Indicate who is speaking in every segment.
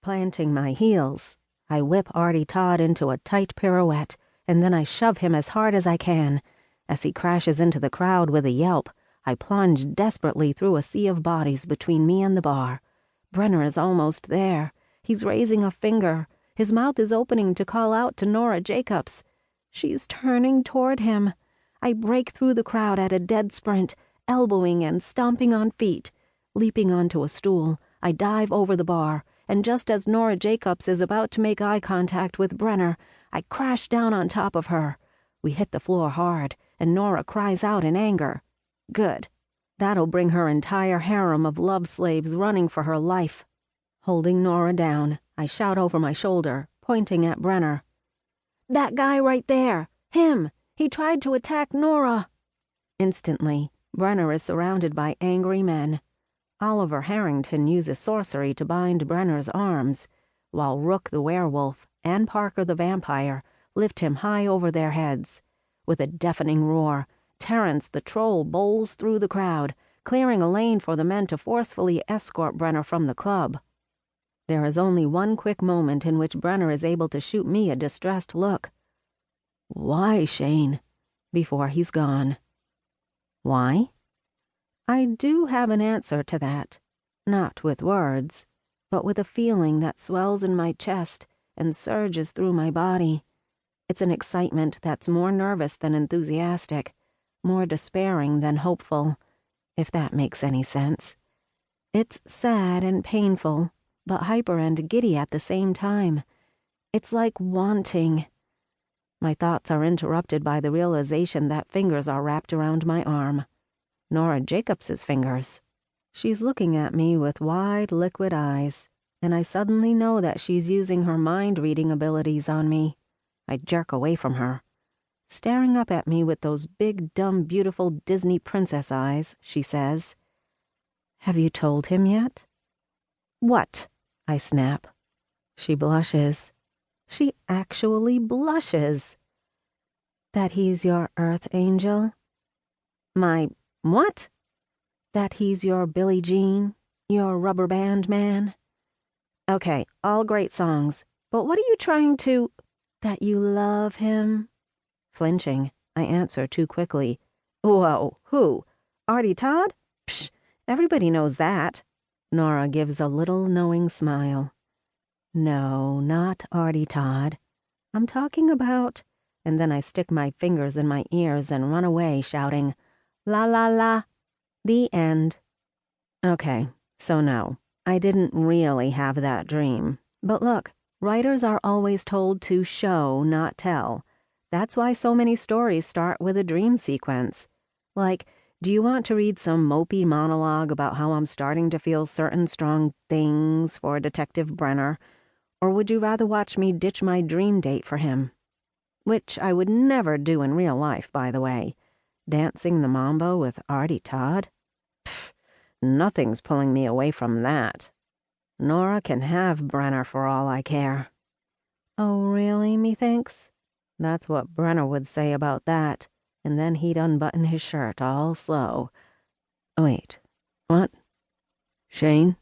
Speaker 1: Planting my heels, I whip Artie Todd into a tight pirouette, and then I shove him as hard as I can. As he crashes into the crowd with a yelp, I plunge desperately through a sea of bodies between me and the bar. Brenner is almost there. He's raising a finger. His mouth is opening to call out to Nora Jacobs. She's turning toward him. I break through the crowd at a dead sprint, elbowing and stomping on feet. Leaping onto a stool, I dive over the bar, and just as Nora Jacobs is about to make eye contact with Brenner, I crash down on top of her. We hit the floor hard, and Nora cries out in anger. Good. That'll bring her entire harem of love slaves running for her life. Holding Nora down, I shout over my shoulder, pointing at Brenner. "That guy right there! Him! He tried to attack Nora!" Instantly, Brenner is surrounded by angry men. Oliver Harrington uses sorcery to bind Brenner's arms, while Rook the werewolf and Parker the vampire lift him high over their heads. With a deafening roar, Terrence the troll bowls through the crowd, clearing a lane for the men to forcefully escort Brenner from the club. There is only one quick moment in which Brenner is able to shoot me a distressed look. "Why, Shayne?" before he's gone. Why? I do have an answer to that, not with words, but with a feeling that swells in my chest and surges through my body. It's an excitement that's more nervous than enthusiastic, more despairing than hopeful, if that makes any sense. It's sad and painful, but hyper and giddy at the same time. It's like wanting. My thoughts are interrupted by the realization that fingers are wrapped around my arm. Nora Jacobs's fingers. She's looking at me with wide, liquid eyes, and I suddenly know that she's using her mind-reading abilities on me. I jerk away from her. Staring up at me with those big, dumb, beautiful Disney princess eyes, she says, "Have you told him yet?" "What?" I snap. She blushes. She actually blushes. "That he's your earth angel?" "My what?" "That he's your Billie Jean, your rubber band man?" "Okay, all great songs, but what are you trying to—" "That you love him?" Flinching, I answer too quickly. "Whoa, who? Artie Todd? Psh, everybody knows that." Nora gives a little knowing smile. "No, not Artie Todd. I'm talking about—" And then I stick my fingers in my ears and run away shouting, "La la la." The end. Okay, so no, I didn't really have that dream. But look, writers are always told to show, not tell. That's why so many stories start with a dream sequence. Like, do you want to read some mopey monologue about how I'm starting to feel certain strong things for Detective Brenner? Or would you rather watch me ditch my dream date for him? Which I would never do in real life, by the way. Dancing the mambo with Artie Todd? Pfft, nothing's pulling me away from that. Nora can have Brenner for all I care. Oh, really, methinks? That's what Brenner would say about that, and then he'd unbutton his shirt all slow. Wait, what? Shayne?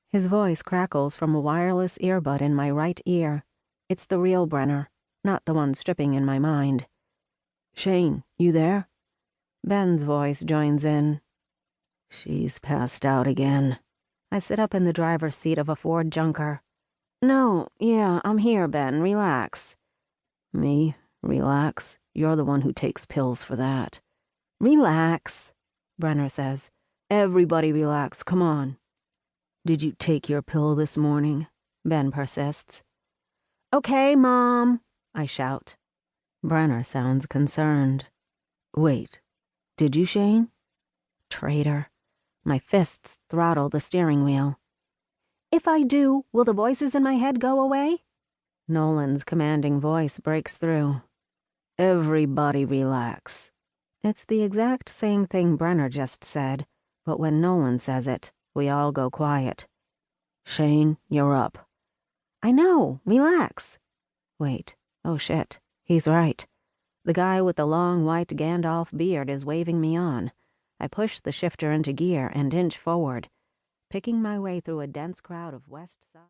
Speaker 1: His voice crackles from a wireless earbud in my right ear. It's the real Brenner, not the one stripping in my mind. "Shayne, you there?" Ben's voice joins in. "She's passed out again." I sit up in the driver's seat of a Ford Junker. "No, yeah, I'm here, Ben, relax." "Me? Relax? You're the one who takes pills for that." "Relax," Brenner says. "Everybody relax, come on." "Did you take your pill this morning?" Ben persists. "Okay, Mom," I shout. Brenner sounds concerned. "Wait, did you, Shayne?" Traitor. My fists throttle the steering wheel. "If I do, will the voices in my head go away?" Nolan's commanding voice breaks through. "Everybody relax." It's the exact same thing Brenner just said, but when Nolan says it, we all go quiet. "Shayne, you're up." "I know, relax." Wait, oh shit, he's right. The guy with the long white Gandalf beard is waving me on. I push the shifter into gear and inch forward, picking my way through a dense crowd of West Side.